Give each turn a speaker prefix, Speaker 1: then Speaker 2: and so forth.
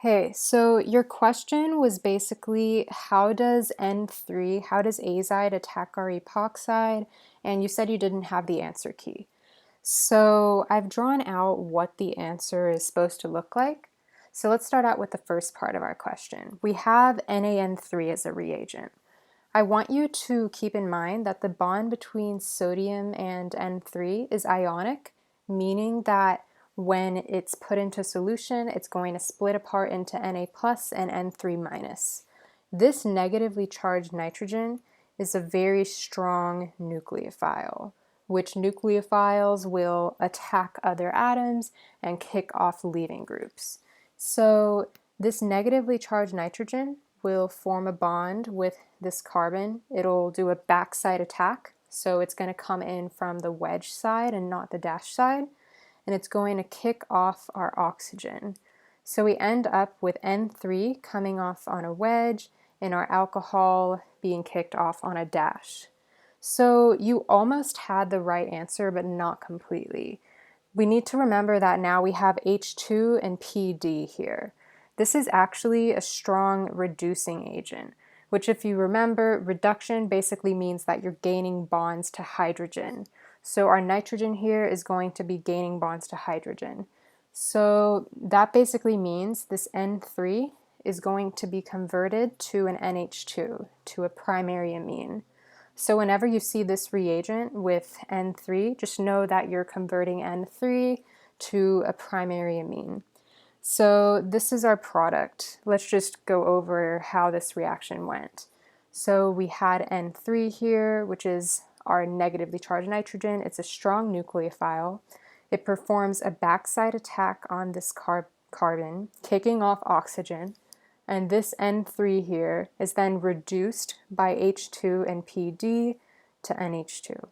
Speaker 1: Hey, so your question was basically how does N3, how does azide attack our epoxide? And you said you didn't have the answer key. So I've drawn out what the answer is supposed to look like. So let's start out with the first part of our question. We have NaN3 as a reagent. I want you to keep in mind that the bond between sodium and N3 is ionic, meaning that when it's put into solution, it's going to split apart into Na plus and N3 minus. This negatively charged nitrogen is a very strong nucleophile, which nucleophiles will attack other atoms and kick off leaving groups. So this negatively charged nitrogen will form a bond with this carbon. It'll do a backside attack, so it's going to come in from the wedge side and not the dash side, and it's going to kick off our oxygen. So we end up with N3 coming off on a wedge and our alcohol being kicked off on a dash. So you almost had the right answer, but not completely. We need to remember that now we have H2 and PD here. This is actually a strong reducing agent, which if you remember, reduction basically means that you're gaining bonds to hydrogen. So our nitrogen here is going to be gaining bonds to hydrogen. So that basically means this N3 is going to be converted to an NH2, to a primary amine. So whenever you see this reagent with N3, just know that you're converting N3 to a primary amine. So this is our product. Let's just go over how this reaction went. So we had N3 here, which is our negatively charged nitrogen. It's a strong nucleophile. It performs a backside attack on this carbon, kicking off oxygen. And this N3 here is then reduced by H2 and PD to NH2.